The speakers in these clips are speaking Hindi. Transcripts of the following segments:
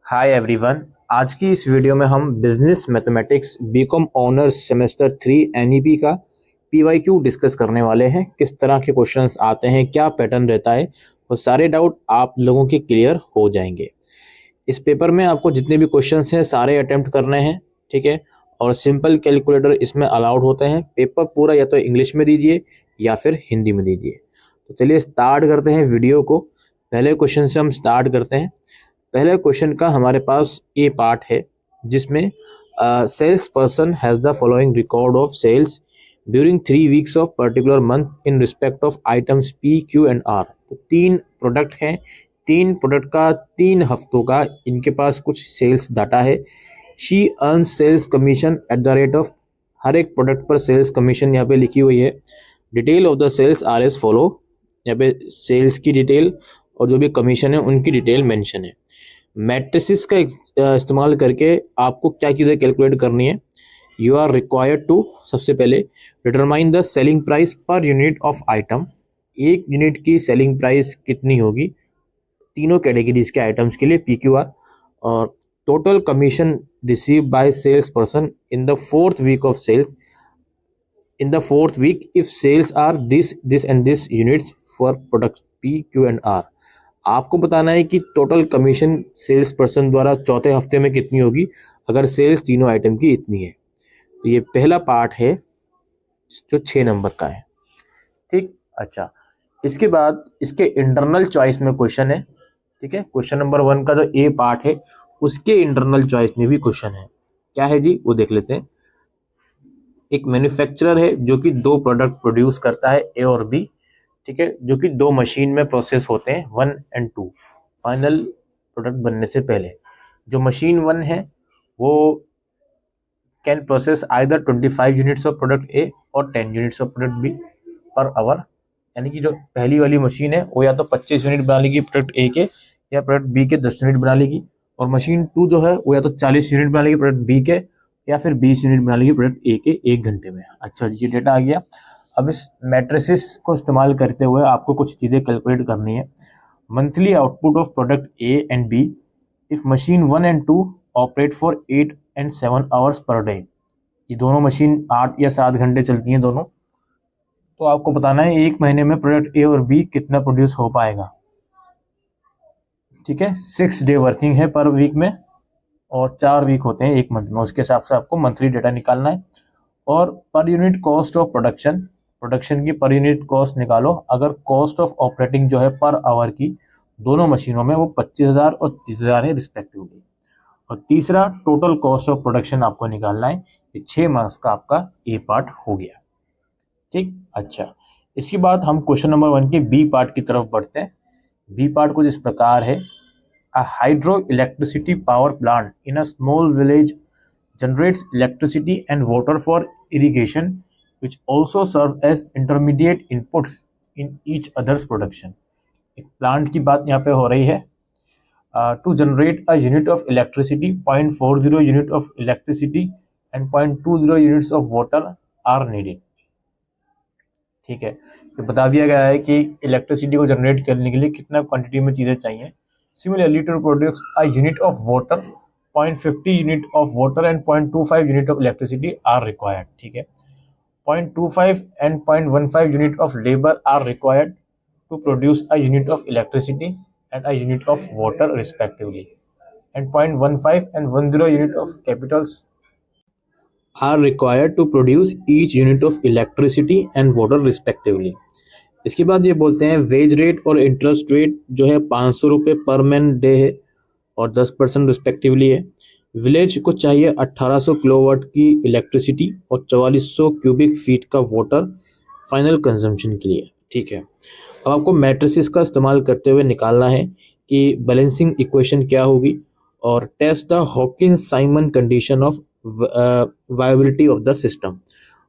Hi everyone. आज की इस वीडियो में हम business mathematics B Com honours semester 3 NEP का पीवाईक्यू डिस्कस करने वाले हैं। किस तरह के क्वेश्चंस आते हैं, क्या पैटर्न रहता है, वो सारे डाउट आप लोगों के क्लियर हो जाएंगे। इस पेपर में आपको जितने भी क्वेश्चंस हैं सारे अटेम्प्ट करने हैं, ठीक है। और सिंपल कैलकुलेटर इसमें अलाउड होते हैं। पेपर पूरा या तो इंग्लिश में दीजिए या फिर हिंदी में दीजिए। तो चलिए स्टार्ट करते हैं वीडियो को। पहले क्वेश्चन से हम स्टार्ट करते हैं। पहले क्वेश्चन का हमारे पास ए पार्ट है जिसमें sales person has the following record of sales during 3 weeks of particular month in respect of items P Q and R. तो 3 प्रोडक्ट हैं, 3 प्रोडक्ट का 3 हफ्तों का इनके पास कुछ सेल्स डाटा है। She earn sales commission at the rate of, हर एक प्रोडक्ट पर सेल्स कमीशन यहाँ पे लिखी हुई है। Detail of the sales are as follow, यहाँ पे सेल्स की डिटेल और जो भी कमीशन है उनकी डिटेल मेंशन है। मैट्रिसेस का इस्तेमाल करके आपको क्या चीज़ें कैलकुलेट करनी है। यू आर रिक्वायर्ड टू, सबसे पहले determine the selling price per unit of item. एक यूनिट की सेलिंग प्राइस कितनी होगी तीनों कैटेगरीज के आइटम्स के लिए पी क्यू आर। और total commission receive by sales person in the 4th week of sales, in the 4th week if sales are this and this units for products P, Q and R। आपको बताना है कि टोटल कमीशन सेल्स पर्सन द्वारा चौथे हफ्ते में कितनी होगी अगर सेल्स तीनों आइटम की इतनी है। तो ये पहला पार्ट है जो 6 नंबर का है, ठीक। अच्छा, इसके बाद इसके इंटरनल चॉइस में क्वेश्चन है, ठीक है। क्वेश्चन नंबर 1 का जो ए पार्ट है उसके इंटरनल चॉइस में भी क्वेश्चन है। क्या है जी, वो देख लेते हैं। एक मैन्युफैक्चरर है जो कि 2 प्रोडक्ट प्रोड्यूस करता है, ए और बी, ठीक है, जो कि 2 मशीन में प्रोसेस होते हैं 1 और 2 फाइनल प्रोडक्ट बनने से पहले। जो मशीन 1 है वो can process either 25 units of product A और 10 units of product B per hour. यानी कि जो पहली वाली मशीन है वो या तो 25 यूनिट बना लेगी प्रोडक्ट ए के, या प्रोडक्ट बी के 10 यूनिट बना लेगी। और मशीन 2 जो है वो या तो 40 यूनिट बना लेगी प्रोडक्ट बी के, या फिर 20 यूनिट बना लेगी प्रोडक्ट ए के 1 घंटे में। अच्छा, ये डेटा आ गया। अब इस मैट्रिसेस को इस्तेमाल करते हुए आपको कुछ चीज़ें कैलकुलेट करनी है। Monthly output of product A and B if machine 1 और 2 ऑपरेट फॉर 8 और 7 आवर्स पर डे। ये दोनों मशीन 8 या 7 घंटे चलती हैं दोनों। तो आपको बताना है एक महीने में प्रोडक्ट ए और बी कितना प्रोड्यूस हो पाएगा, ठीक है। 6 डे वर्किंग है पर वीक में और 4 वीक होते हैं एक मंथ में, उसके हिसाब से आपको मंथली डेटा निकालना है। और per unit cost of production, production की पर यूनिट कॉस्ट निकालो। अगर कॉस्ट ऑफ ऑपरेटिंग जो है पर आवर की दोनों मशीनों में वो 25,000 और 30,000 है रिस्पेक्टिवली। और तीसरा टोटल कॉस्ट ऑफ प्रोडक्शन आपको निकालना है। ये 6 मार्क्स का आपका ए पार्ट हो गया, ठीक। अच्छा, इसके बाद हम क्वेश्चन नंबर 1 के बी पार्ट की तरफ बढ़ते हैं। बी पार्ट कुछ इस प्रकार है। A hydroelectricity power plant in a small village generates electricity and water for irrigation, which also serve as intermediate inputs in each other's production। एक प्लांट की बात यहाँ पे हो रही है। To generate a unit of electricity, 0.40 unit of electricity and 0.20 units of water are needed। ठीक है, तो बता दिया गया है कि इलेक्ट्रिसिटी को जनरेट करने के लिए कितना क्वांटिटी में चीज़ें चाहिए। Similarly, to produce a unit of water, 0.50 unit of water and 0.25 unit of electricity are required। ठीक है, 0.25 and 0.15 unit of labor are required to produce a unit of electricity and a unit of water respectively, and 0.15 and 10 unit of capitals are required to produce each unit of electricity and water respectively। इसके बाद ये बोलते हैं वेज रेट और इंटरेस्ट रेट जो है 500 रुपये पर मैन डे है और 10% रिस्पेक्टिवली है। विलेज को चाहिए 1800 किलोवाट की इलेक्ट्रिसिटी और 4400 क्यूबिक फीट का वाटर फाइनल कंजम्पशन के लिए, ठीक है। अब आपको मैट्रिसेस का इस्तेमाल करते हुए निकालना है कि बैलेंसिंग इक्वेशन क्या होगी और test the Hawkins Simon condition of viability of the system.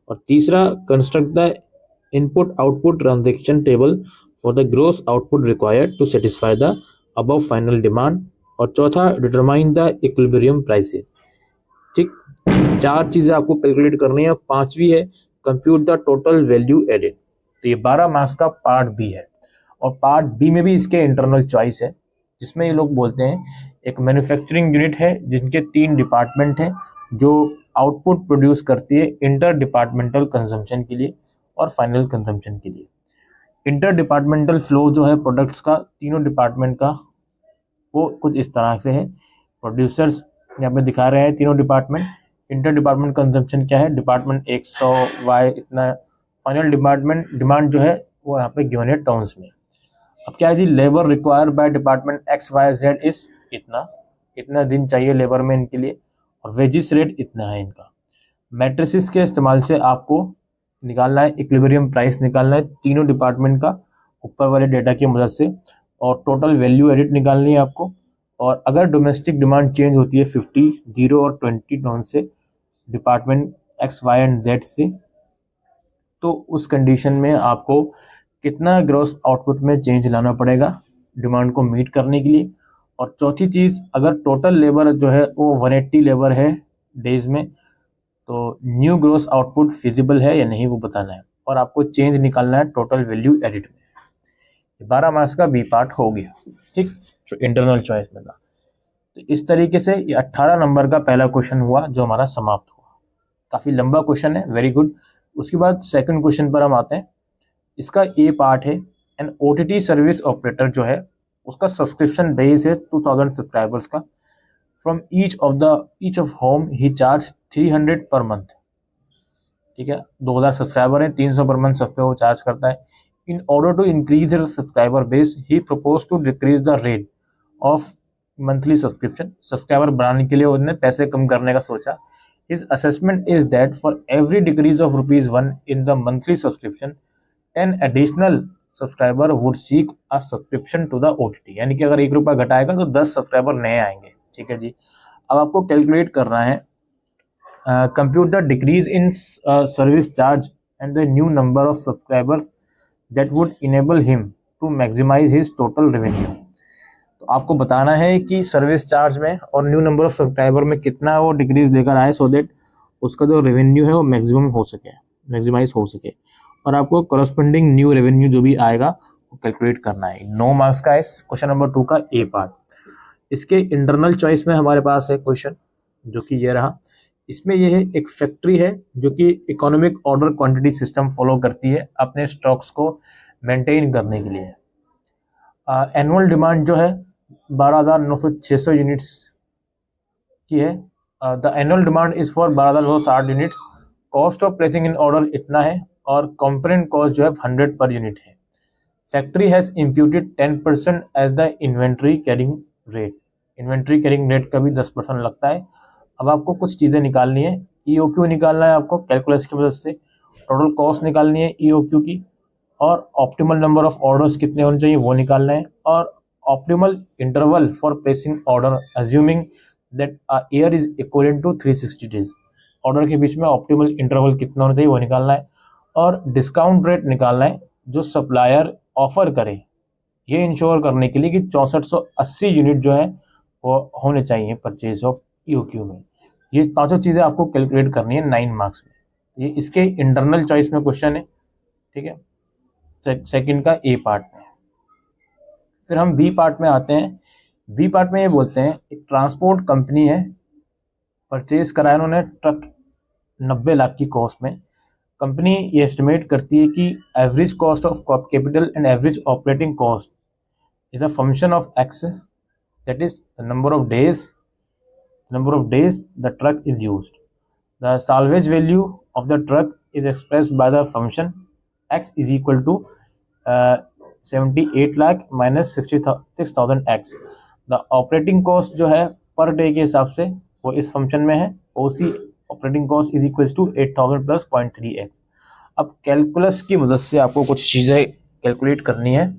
और तीसरा construct the input output transaction table for the gross output required to satisfy the above final demand. और चौथा डिटरमाइन द इक्विलिब्रियम प्राइसेस, ठीक। 4 चीज़ें आपको कैलकुलेट करनी है। 5वीं है compute the total value added. तो ये 12 मार्क्स का पार्ट बी है। और पार्ट बी में भी इसके इंटरनल चॉइस है जिसमें ये लोग बोलते हैं एक मैन्युफैक्चरिंग यूनिट है जिनके 3 डिपार्टमेंट हैं जो आउटपुट प्रोड्यूस करती है इंटर डिपार्टमेंटल कंजम्पशन के लिए और फाइनल कंजम्पशन के लिए। इंटर डिपार्टमेंटल फ्लो जो है प्रोडक्ट्स का तीनों डिपार्टमेंट का वो कुछ इस तरह से है। प्रोड्यूसर्स यहाँ पे दिखा रहे हैं तीनों डिपार्टमेंट। इंटर डिपार्टमेंट कंजम्पशन क्या है, डिपार्टमेंट 100 वाई इतना, फाइनल डिपार्टमेंट डिमांड जो है वो यहाँ पे गिवन है टर्म्स में। अब क्या है जी, labour required by department X Y Z इस इतना इतना दिन चाहिए लेबर में इनके लिए, और वेजिस रेट इतना है इनका। मैट्रिसेस के इस्तेमाल से आपको निकालना है इक्विलिब्रियम प्राइस, निकालना है तीनों डिपार्टमेंट का ऊपर वाले डेटा की मदद से, और टोटल वैल्यू एडिट निकालनी है आपको। और अगर डोमेस्टिक डिमांड चेंज होती है 50, 0 और 20 टन से department X Y and Z से, तो उस कंडीशन में आपको कितना ग्रॉस आउटपुट में चेंज लाना पड़ेगा डिमांड को मीट करने के लिए। और चौथी चीज़, अगर टोटल लेबर जो है वो 180 लेबर है डेज में, तो न्यू ग्रॉस आउटपुट फिजिबल है या नहीं वो बताना है, और आपको चेंज निकालना है टोटल वैल्यू एडिट में। 12 मार्क्स का बी पार्ट हो गया, ठीक, जो इंटरनल चॉइस में था। तो इस तरीके से ये 18 नंबर का पहला क्वेश्चन हुआ जो हमारा समाप्त हुआ। काफ़ी लंबा क्वेश्चन है, वेरी गुड। उसके बाद सेकंड क्वेश्चन पर हम आते हैं। इसका ए पार्ट है, एन ओटीटी सर्विस ऑपरेटर जो है उसका सब्सक्रिप्शन बेस है 2000 सब्सक्राइबर्स का। From each of home he charge 300 per month, ठीक है, 2000 सब्सक्राइबर हैं, 300 पर मंथ सब पे वो चार्ज करता है। In order to increase subscriber base he propose to decrease the rate of monthly subscription. Subscriber बढ़ाने के लिए उन्होंने पैसे कम करने का सोचा। His assessment is that for every decrease of ₹1 in the monthly subscription, 10 additional subscriber would seek a subscription to the OTT। यानी कि अगर ₹1 घटाएगा तो 10 सब्सक्राइबर नए आएंगे, ठीक है जी। अब आपको कैलकुलेट करना है, compute the decrease in service charge and the new number of subscribers that would enable him to maximise his total revenue. तो आपको बताना है कि सर्विस चार्ज में और न्यू नंबर ऑफ सब्सक्राइबर में कितना वो डिक्रीज लेकर आए, सो दैट उसका जो रेवेन्यू है वो मैक्सिमम हो सके, मैक्सिमाइज हो सके। और आपको करस्पॉन्डिंग न्यू रेवेन्यू जो भी आएगा वो कैलकुलेट करना है। 9 मार्क्स का है क्वेश्चन नंबर 2 का ए पार्ट। इसके इंटरनल चॉइस में हमारे पास है क्वेश्चन जो कि ये रहा। इसमें यह है, एक फैक्ट्री है जो कि economic order quantity system follow करती है अपने स्टॉक्स को मेंटेन करने के लिए। एनुअल डिमांड जो है 12,900 यूनिट्स की है। The annual demand is for 12,960 units. Cost of placing in order इतना है, और कंपोनेंट कॉस्ट जो है 100 पर यूनिट है। Factory has imputed 10% as the inventory carrying rate. Inventory carrying rate का भी 10% लगता है। अब आपको कुछ चीज़ें निकालनी है, ईओक्यू निकालना है आपको कैलकुलस की मदद से, टोटल कॉस्ट निकालनी है ईओक्यू की, और ऑप्टिमल नंबर ऑफ ऑर्डर्स कितने होने चाहिए वो निकालना है, और optimal interval for placing order assuming that a year is equivalent to 360 days. Order के बीच में ऑप्टिमल इंटरवल कितना होना चाहिए वो निकालना है, और डिस्काउंट रेट निकालना है जो सप्लायर ऑफर करे, ये इंश्योर करने के लिए कि 6480 यूनिट जो है वो होने चाहिए परचेज ऑफ ईओक्यू में। ये पांचों चीज़ें आपको कैलकुलेट करनी है 9 मार्क्स में। ये इसके इंटरनल चॉइस में क्वेश्चन है, ठीक है, सेकंड का ए पार्ट में। फिर हम बी पार्ट में आते हैं। बी पार्ट में ये बोलते हैं, एक ट्रांसपोर्ट कंपनी है, परचेज कराया उन्होंने ट्रक 90 लाख की कॉस्ट में। कंपनी ये एस्टिमेट करती है कि average cost of capital and average operating cost is a function of X, that is the number of days the truck is used. The salvage value of the truck is expressed by the function x is equal to 78 lakh minus 6,000 x। The operating cost जो है पर डे के हिसाब से वो इस फंक्शन में है, OC operating cost is equal to 8,000 plus 0.3x। अब कैलकुलस की मदद से आपको कुछ चीज़ें कैलकुलेट करनी है,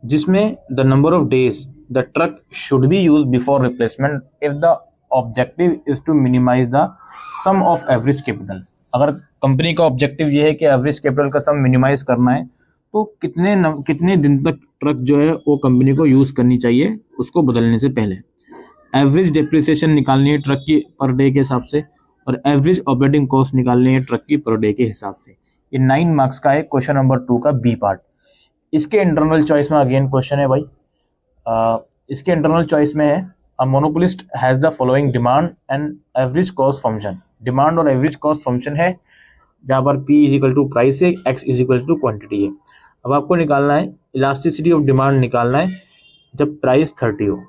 जिसमें the number of days the truck should be use before replacement if the objective is to minimise the sum of average capital. अगर कंपनी का ऑब्जेक्टिव ये है कि एवरेज कैपिटल का सम मिनिमाइज करना है, तो कितने दिन तक ट्रक जो है वो कंपनी को यूज़ करनी चाहिए उसको बदलने से पहले। एवरेज डेप्रिसिएशन निकालनी है ट्रक की पर डे के हिसाब से, और एवरेज ऑपरेटिंग कॉस्ट निकालनी है ट्रक की पर डे के हिसाब से। ये 9 मार्क्स का है क्वेश्चन नंबर 2 का बी पार्ट। इसके इंटरनल चॉइस में अगेन क्वेश्चन है भाई, इसके इंटरनल चॉइस में है a monopolist has the following demand and average cost function. Demand और एवरेज कॉस्ट फंक्शन है जहाँ पर P is equal to price है, X is equal to quantity है। अब आपको निकालना है इलास्टिसिटी ऑफ डिमांड निकालना है जब प्राइस 30 हो।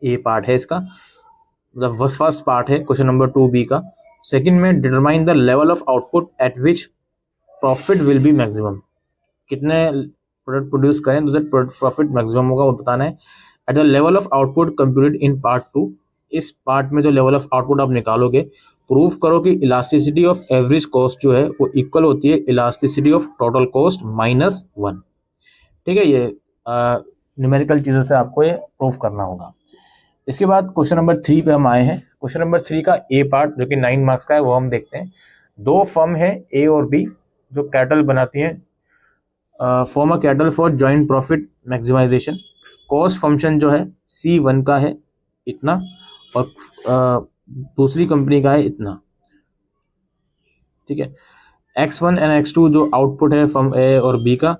ये पार्ट है इसका, मतलब फर्स्ट पार्ट है क्वेश्चन नंबर 2B का। सेकंड में determine the level of output at which profit will be maximum. कितने प्रोडक्ट प्रोड्यूस करें तो प्रॉफिट मैक्सिमम होगा वो बताना है। At the level of output computed in part 2। इस पार्ट में जो लेवल ऑफ आउटपुट आप निकालोगे, प्रूफ करो कि इलास्टिसिटी ऑफ एवरेज कॉस्ट जो है वो इक्वल होती है इलास्टिसिटी ऑफ टोटल कॉस्ट -1। ठीक है, ये न्यूमेरिकल चीज़ों से आपको ये प्रूफ करना होगा। इसके बाद क्वेश्चन नंबर 3 पे हम आए हैं। क्वेश्चन नंबर 3 का ए पार्ट जो कि 9 मार्क्स का है वो हम देखते हैं। दो फर्म है ए और बी जो कैटल बनाती हैं, form a cartel for joint profit maximisation. Cost function जो है C1 का है इतना और दूसरी कंपनी का है इतना। ठीक है, X1 एंड X2 जो आउटपुट है फर्म ए और बी का।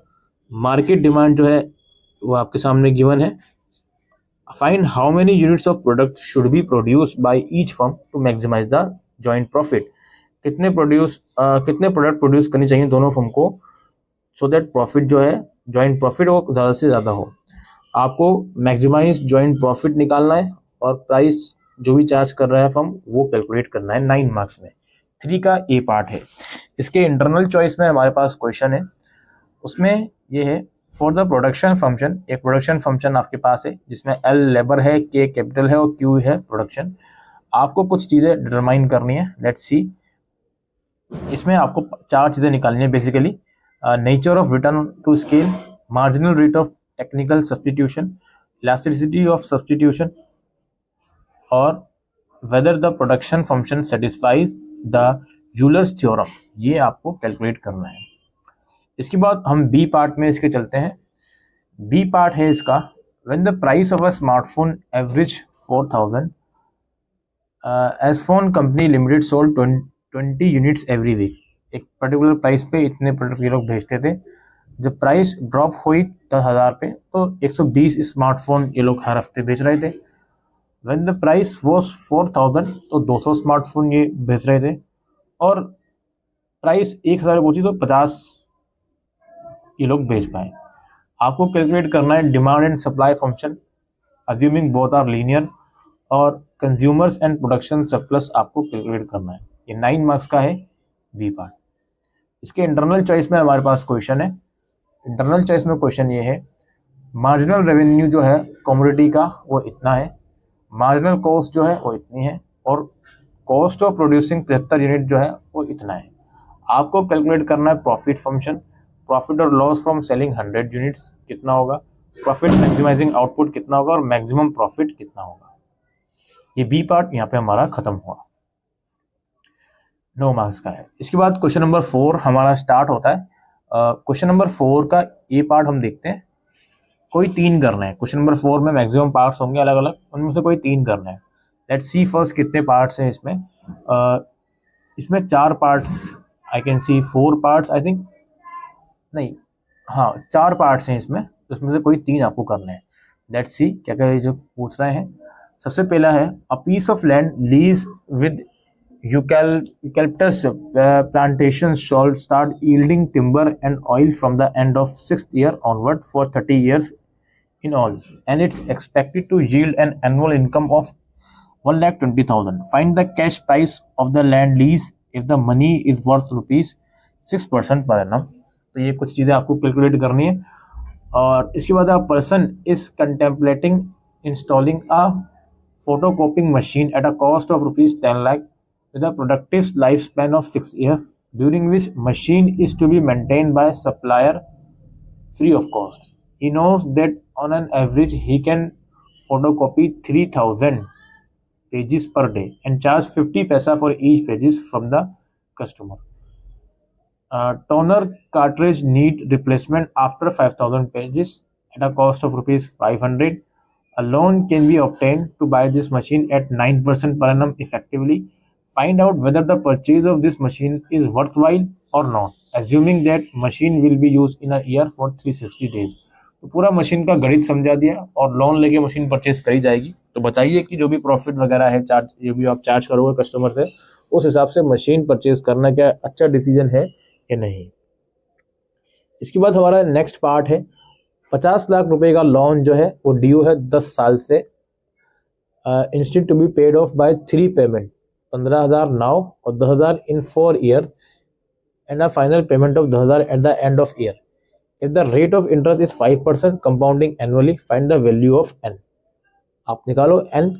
मार्केट डिमांड जो है वो आपके सामने गिवन है। Find how many units of product should be produced by each firm to maximise the joint profit. कितने प्रोडक्ट प्रोड्यूस करनी चाहिए दोनों फर्म को सो दैट प्रॉफिट जो है जॉइंट प्रॉफिट वो ज़्यादा से ज़्यादा हो। आपको मैक्सिमाइज जॉइंट प्रॉफिट निकालना है और प्राइस जो भी चार्ज कर रहा है फर्म वो कैलकुलेट करना है 9 मार्क्स में। 3 का ए पार्ट है। इसके इंटरनल चॉइस में हमारे पास क्वेश्चन है, उसमें ये है फॉर द प्रोडक्शन फंक्शन। एक प्रोडक्शन फंक्शन आपके पास है जिसमें L लेबर है, K कैपिटल है और Q है प्रोडक्शन। आपको कुछ चीज़ें डिटरमाइन करनी है, लेट्स सी। इसमें आपको 4 चीज़ें निकालनी है basically. Nature of return to scale, marginal rate of technical substitution, elasticity of substitution और whether the production function satisfies the Euler's theorem. ये आपको कैलकुलेट करना है। इसके बाद हम बी पार्ट में इसके चलते हैं। बी पार्ट है इसका, when the price of a smartphone average 4000 as phone company limited sold 20 units every week. एक पर्टिकुलर प्राइस पे इतने प्रोडक्ट ये लोग भेजते थे। जब प्राइस ड्रॉप हुई 10,000 पे तो 120 स्मार्टफोन ये लोग हर हफ्ते बेच रहे थे। व्हेन द प्राइस वॉज 4000 तो 200 स्मार्टफोन ये बेच रहे थे और प्राइस 1000 पहुंची तो 50 ये लोग भेज पाए। आपको कैलकुलेट करना है demand and supply function assuming both are linear और कंज्यूमर्स एंड प्रोडक्शन सरप्लस आपको कैलकुलेट करना है। ये 9 मार्क्स का है बी पार्ट। इसके इंटरनल चॉइस में हमारे पास क्वेश्चन है। इंटरनल चॉइस में क्वेश्चन ये है, मार्जिनल रेवेन्यू जो है कमोडिटी का वो इतना है, मार्जिनल कॉस्ट जो है वो इतनी है और कॉस्ट ऑफ प्रोड्यूसिंग 73 यूनिट जो है वो इतना है। आपको कैलकुलेट करना है प्रॉफिट फंक्शन, प्रॉफिट और लॉस फ्रॉम सेलिंग 100 यूनिट्स कितना होगा, प्रॉफिट मैक्सिमाइजिंग आउटपुट कितना होगा और मैक्सिमम प्रॉफिट कितना होगा। ये बी पार्ट यहाँ पे हमारा खत्म हुआ, 9 मार्क्स का है। इसके बाद क्वेश्चन नंबर 4 हमारा स्टार्ट होता है। क्वेश्चन नंबर 4 का ए पार्ट हम देखते हैं। कोई 3 करना है। क्वेश्चन नंबर 4 में मैक्सिमम पार्ट्स होंगे अलग अलग, उनमें से कोई 3 करना है। लेट्स सी फर्स्ट कितने पार्ट्स हैं इसमें। इसमें 4 parts, I can see 4 parts I think, नहीं हाँ 4 पार्ट्स हैं इसमें, तो उसमें से कोई 3 आपको करना है। लेट्स सी क्या क्या ये जो पूछ रहे हैं। सबसे पहला है a piece of land lease with eucalyptus plantations shall start yielding timber and oil from the end of 6th year onward for 30 years in all, and it's expected to yield an annual income of 1,20,000. Find the cash price of the land lease if the money is worth rupees 6% per annum. तो ये कुछ चीज़ें आपको कैलकुलेट करनी है। और इसके बाद a person is contemplating installing a photocopying machine at a cost of rupees 10 lakh with a productive lifespan of 6 years, during which machine is to be maintained by supplier free of cost. He knows that on an average he can photocopy 3000 pages per day and charge 50 paisa for each pages from the customer. Toner cartridge need replacement after 5000 pages at a cost of rupees 500. A loan can be obtained to buy this machine at 9% per annum effectively. Find out whether the purchase of this machine is worthwhile or not, assuming that machine will be used in a year for 360 days. तो पूरा मशीन का गणित समझा दिया और लोन लेके मशीन परचेज करी जाएगी। तो बताइए कि जो भी प्रॉफिट वगैरह है, चार्ज जो भी आप चार्ज करोगे कस्टमर से, उस हिसाब से मशीन परचेज करना क्या अच्छा डिसीजन है या नहीं। इसके बाद हमारा नेक्स्ट पार्ट है 50 लाख रुपए का लोन जो है वो ड्यू है 10 साल से, instead to be paid off by 3 payment, 15,000 now और 10,000 in 4 year end a final payment of 10,000 at the end of year. If the rate of interest is 5% compounding annually, find the value of N. आप निकालो एन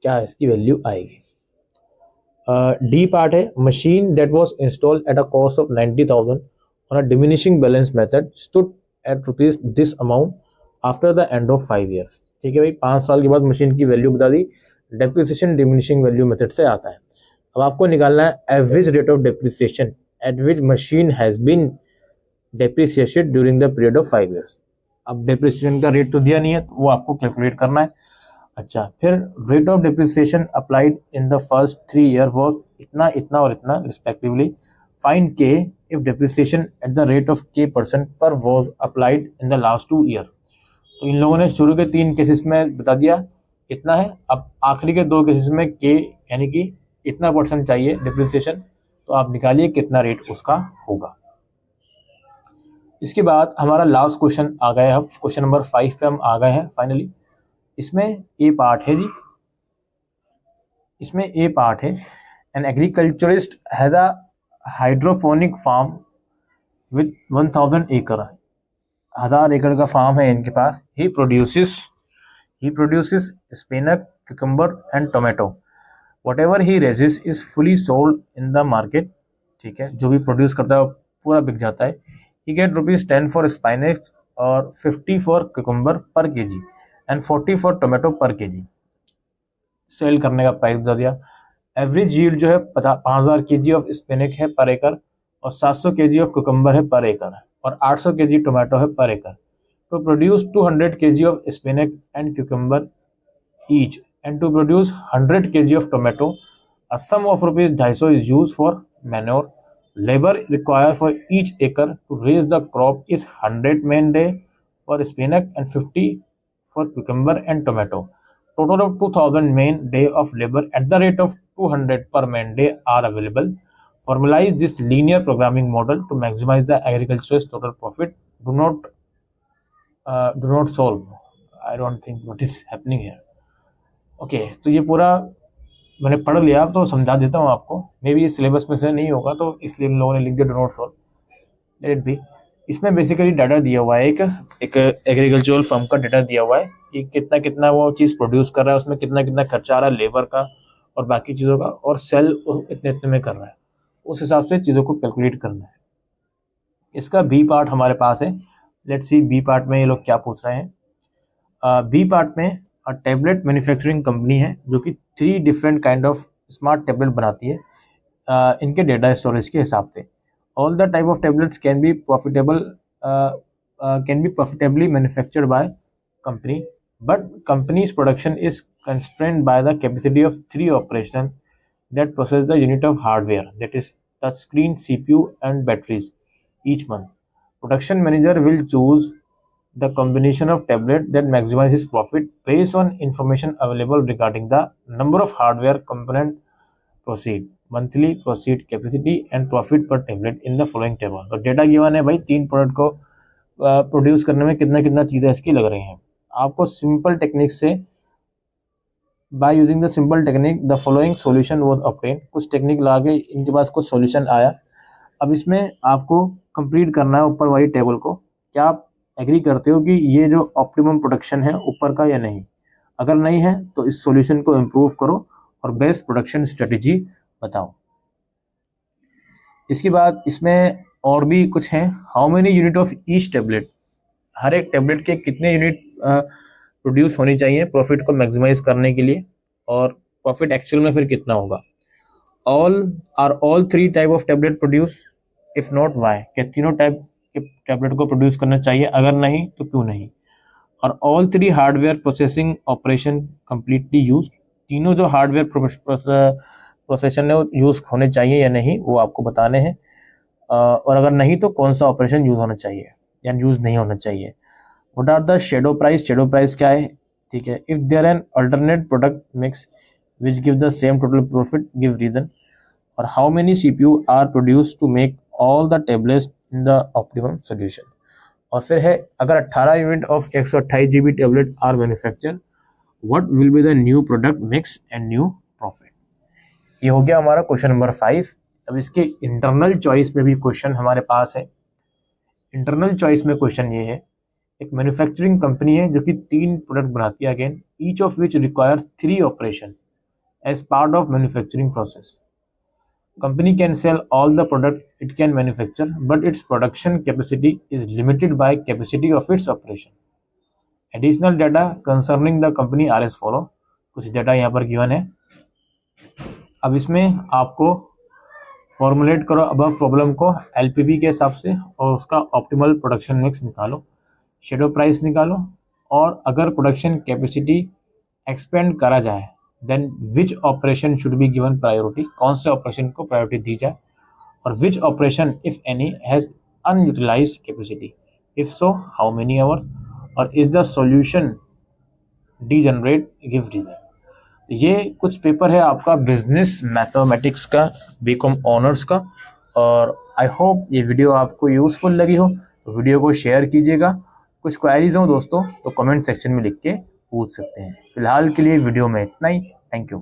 क्या इसकी वैल्यू आएगी। डी पार्ट है machine that was installed at a cost of 90,000 on a diminishing balance method stood eight rupees this amount after the end of 5 years. ठीक है भाई, 5 साल के बाद मशीन की वैल्यू बता दी, डेप्रिसिएशन डिमिनिशिंग वैल्यू मेथड से आता है। अब आपको निकालना है average rate of depreciation at which machine has been depreciated during the period of 5 years. अब डेप्रिसिएशन का रेट तो दिया नहीं है, तो वो आपको कैलकुलेट करना है। अच्छा, फिर rate of depreciation applied in the first 3 year was इतना इतना और इतना रिस्पेक्टिवली, फाइंड के if depreciation eight the rate of k% पर was applied in the last 2 year. तो इन लोगों ने शुरू के 3 केसेस में बता दिया इतना है, अब आखिरी के 2 केसेस में के यानी कि इतना % चाहिए डेप्रिसिएशन, तो आप निकालिए कितना रेट उसका होगा। इसके बाद हमारा लास्ट क्वेश्चन आ गया है, अब क्वेश्चन नंबर 5 पे हम आ गए हैं फाइनली। इसमें ए पार्ट है जी, इसमें ए पार्ट है an agriculturist has a hydroponic farm with 1000 एकड़। 1000 एकड़ का फार्म है इनके पास। He produces spinach, cucumber and tomato. Whatever he raises is fully sold in the market. ठीक है, जो भी प्रोड्यूस करता है वो पूरा बिक जाता है। ही गेट ₹10 फॉर स्पाइनेक्स और 50 फॉर cucumber पर केजी एंड 40 फॉर टोमेटो पर केजी। सेल करने का प्राइस बता दिया। एवरेज यील्ड जो है 5000 केजी ऑफ स्पिनच है पर एकड़ और 700 केजी ऑफ cucumber है पर एकड़ और 800 केजी टोमेटो है पर एकड़। तो produce 200 KG of spinach and cucumber each and to produce 100 kg of tomato, a sum of ₹250 is used for manure. Labor required for each acre to raise the crop is 100 man day for spinach and 50 for cucumber and tomato. Total of 2000 man day of labor at the rate of 200 per man day are available. Formalize this linear programming model to maximize the agriculture's total profit. Do not solve. I don't think what is happening here. Okay तो ये पूरा मैंने पढ़ लिया, तो समझा देता हूँ आपको। मे बी ये सिलेबस में से नहीं होगा, तो इसलिए इन लोगों ने लिख दिया do not solve, let it be. इसमें बेसिकली डाटा दिया हुआ है, एक एग्रीकल्चरल फर्म का डाटा दिया हुआ है कि कितना कितना वो चीज़ प्रोड्यूस कर रहा है, उसमें कितना कितना खर्चा आ रहा है लेबर का और बाकी चीज़ों का, और सेल इतने इतने में कर रहा है। उस हिसाब से चीज़ों को कैलकुलेट करना है। इसका बी पार्ट हमारे पास है। लेट्स सी बी पार्ट में ये लोग क्या पूछ रहे हैं। बी पार्ट में टैबलेट मैन्युफैक्चरिंग कंपनी है जो कि 3 different kind of smart tablet बनाती है इनके डेटा स्टोरेज के हिसाब से। All the type of tablets can be profitably manufactured by company, but companies production is constrained by the capacity of 3 operation that process the unit of hardware, that is touch screen, CPU and batteries each month. Production manager will choose the combination of tablet that maximizes profit based on information available regarding the number of hardware component, proceed, monthly proceed capacity and profit per tablet in the following table। तो डेटा गिवन है भाई, 3 प्रोडक्ट को प्रोड्यूस करने में कितना कितना चीज़ें इसकी लग रही हैं। आपको सिंपल टेक्निक से by using the simple technique the following solution was obtain. कुछ टेक्निक लगा के इनके पास कुछ सॉल्यूशन आया। अब इसमें आपको कंप्लीट करना है ऊपर वाली टेबल को। क्या आप एग्री करते हो कि ये जो ऑप्टिमम प्रोडक्शन है ऊपर का या नहीं? अगर नहीं है तो इस सॉल्यूशन को इम्प्रूव करो और बेस्ट प्रोडक्शन स्ट्रेटजी बताओ। इसके बाद इसमें और भी कुछ हैं। How many unit of each tablet, हर एक टेबलेट के कितने यूनिट प्रोड्यूस होनी चाहिए प्रॉफिट को मैक्सिमाइज करने के लिए, और प्रॉफिट एक्चुअल में फिर कितना होगा। All 3 type of tablet produce, if not why, क्या तीनों टाइप के टैबलेट को प्रोड्यूस करना चाहिए, अगर नहीं तो क्यों नहीं। और all 3 hardware processing operation completely use, तीनों जो हार्डवेयर प्रोसेसन है वो यूज होने चाहिए या नहीं वो आपको बताने हैं। और अगर नहीं तो कौन सा ऑपरेशन यूज होना चाहिए या यूज नहीं होना चाहिए। What are the shadow price, shadow price क्या है, ठीक है। If there an alternate product mix which give the same total profit, give reason. और how many CPU are produce to make all the tablets in the optimum solution. और फिर है, अगर 18 unit of 128 GB tablet are manufacture, what will be the new product mix and new profit. ये हो गया हमारा क्वेश्चन नंबर 5। अब इसके इंटरनल चॉइस में भी क्वेश्चन हमारे पास है। इंटरनल चॉइस में क्वेश्चन ये है, एक मैन्युफैक्चरिंग कंपनी है जो कि 3 प्रोडक्ट बनाती है, again each of which require 3 operation as part of manufacturing process. Company can sell all the product it can manufacture, but its production capacity is limited by capacity of its operation. Additional data concerning the company are as follow। कुछ डेटा यहाँ पर गिवन है। अब इसमें आपको फॉर्मुलेट करो अबव प्रॉब्लम को LPV के हिसाब से और उसका ऑप्टिमल प्रोडक्शन मिक्स निकालो, शेडो प्राइस निकालो, और अगर प्रोडक्शन कैपेसिटी एक्सपेंड करा जाए then which operation should be given priority, कौन से ऑपरेशन को प्रायोरिटी दी जाए, और which operation if any has unutilised capacity, if so how many hours, और is the solution degenerate, give reason. ये कुछ पेपर है आपका बिजनेस मैथमेटिक्स का, बीकॉम ऑनर्स का। और आई होप ये वीडियो आपको यूज़फुल लगी हो, तो वीडियो को शेयर कीजिएगा। कुछ क्वेरीज हो दोस्तों तो कमेंट सेक्शन में लिख के पूछ सकते हैं। फिलहाल के लिए वीडियो में इतना ही। Thank you.